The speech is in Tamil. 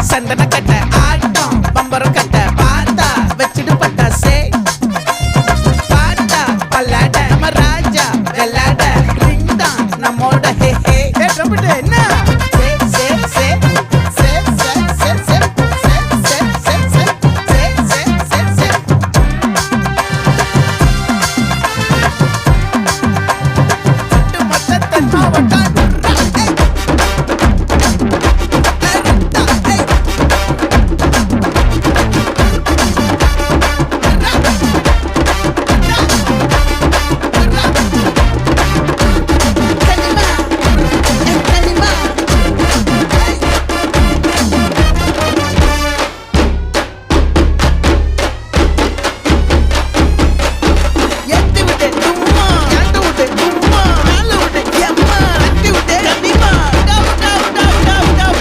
சந்தன கட்ட ஆட்டம் பம்பரம் கட்ட பார்த்தா வச்சுட்டு பட்டாசே பாட்டா பல்லாட நம்ம ராஜா வெள்ளாட ரிங் தான் நம்மோட ஹே ஹே. என்ன